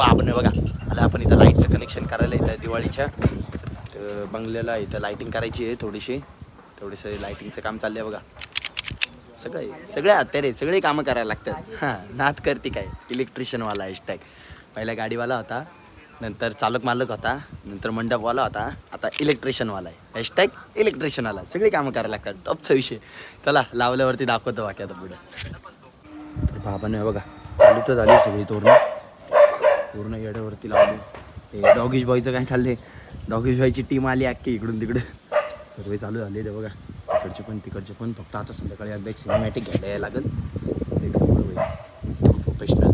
आपण बघा आला आपण इथं लाईटचं कनेक्शन करायला इथं दिवाळीच्या तर बंगल्याला इथं लाईटिंग करायची आहे थोडीशी लाईटिंगचं काम चाललंय बघा. सगळे हत्यारे सगळे कामं करायला लागतात. हां नाद करते काय इलेक्ट्रिशियनवाला हॅशटॅग. पहिला गाडीवाला होता, नंतर चालक मालक होता, नंतर मंडपवाला होता, आता इलेक्ट्रिशियनवाला आहे. हॅशटॅग इलेक्ट्रिशियनवाला. सगळी कामं करायला लागतात. टॉपचा विषय. चला लावल्यावरती दाखवतो बाकी आता पुढे. तर बाबांनी बघा चालू तर झाली सगळी पूर्ण येड्यावरती लावली. ते डॉगीश बॉयचं काय चाललंय, डॉगीश बॉयची टीम आली अख्खी इकडून तिकडे सर्वे चालू झाले. ते बघा तिकडचे पण फक्त आता संध्याकाळी एकदा एक सिनेमॅटिक घ्यायला यायला लागेल. एक प्रोफेशनल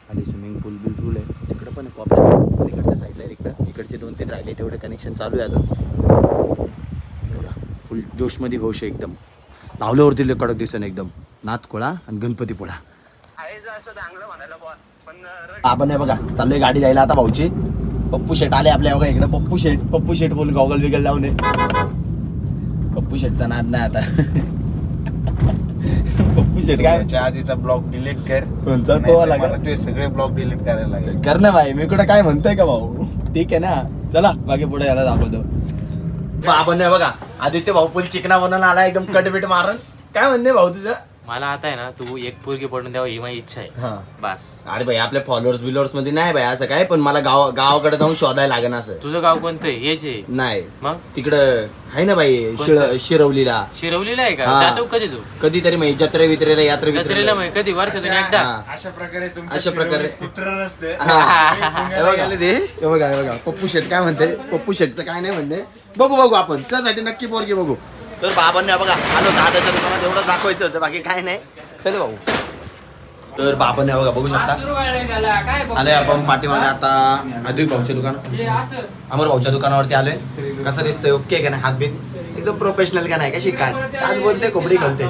खाली स्विमिंग पूल बिलपूल आहे तिकडं पण कॉपऱ्या इकडच्या साईडला इकडचे 2-3 राहिले तेवढे कनेक्शन चालू आहे अजून. फुल जोशमध्ये होश आहे एकदम. लावल्यावरती कडक दिसन एकदम. नाथखोळा आणि गणपतीपुळा आपण आहे बघा. चाललोय गाडी जायला आता भाऊची. पप्पू शेट आले आपल्या बघा इकडे. पप्पू शेट बोलून गॉगल बिगल लावून पप्पू शेटचा नाद नाही आता. पप्पू शेट काय आधीचा ब्लॉग डिलीट कर. कोणचा तो आला का? तुझे सगळे ब्लॉग डिलीट करायला लागेल. कर ना भाई, मी कुठं काय म्हणतोय का भाऊ. ठीक आहे ना, चला बाकी पुढे याला दाखवतो. आपण बघा आदित्य भाऊ फुल चिकना बनवून आला एकदम कटबीट मारून. काय म्हणणे भाऊ तुझं? मला आता आहे ना तू एक पोरगी पडून द्यावं ही माझी इच्छा आहे बस. अरे भाई आपल्या फॉलोअर्स मध्ये नाही भाई असं काय, पण मला गावाकडे जाऊन शोधायला लागेल असं. तुझं गाव कोणतं आहे? हेच आहे नाही मग तिकडं आहे ना भाई शिरवलीला. शिरवलीला आहे का? हा. जातो कधी तू? कधीतरी माहिती जत्रे वित्रेला जत्रेला मग कधी वर्षातून एकदा? अशा प्रकारे अशा प्रकारे कुत्र नसते. हे बघा पप्पू शेट काय म्हणते. पप्पू शेटचं काय नाही म्हणते. बघू आपण त्यासाठी नक्की पोरगी बघू. तर बाबांनी बघा आलो दादाच्या दुकानात एवढं दाखवायचं होतं, बाकी काय नाही. चल भाऊ. तर बाबांनी बघा बघू शकता आले आपण पाठीमागे आता अधिक भाऊच्या दुकान अमर भाऊच्या दुकानावरती आलोय. कसं दिसतंय? ओके का नाही? हातबीत एकदम प्रोफेशनल का नाही? कशी काच बोलते कोंबडी घालते.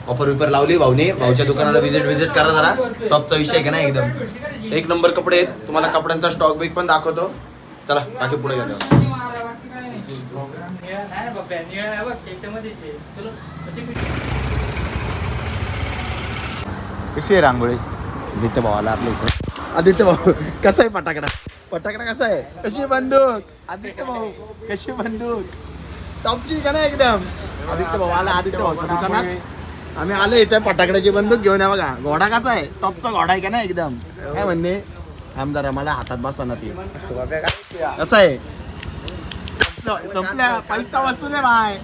ऑफर विपर लावली भाऊने. भाऊच्या दुकानाला विजिट करा जरा. टॉपचा विषय का नाही एकदम एक नंबर कपडे आहेत. तुम्हाला कपड्यांचा स्टॉक बिक पण दाखवतो. चला बाकी पुढे गेलो. कशी आहे रांगोळी? आदित्य भावाला आपल्या इथे. आदित्य भाऊ कसा आहे पटाकडा कसा आहे? कशी बंदूक आदित्य भाऊ? कशी बंदूक? टॉपची का नाही एकदम? आदित्य भाऊ आला आदित्य भाऊच्या दुकानात. आम्ही आलो इथे फटाकड्याची बंदूक घेऊन. या बघा घोडा कसा आहे? टॉपचा घोडा आहे का नाही एकदम? काय म्हणणे आमदार मला हातात बसा ना. ती कसं आहे? संपल्या पैसा वसूल आहे बाय.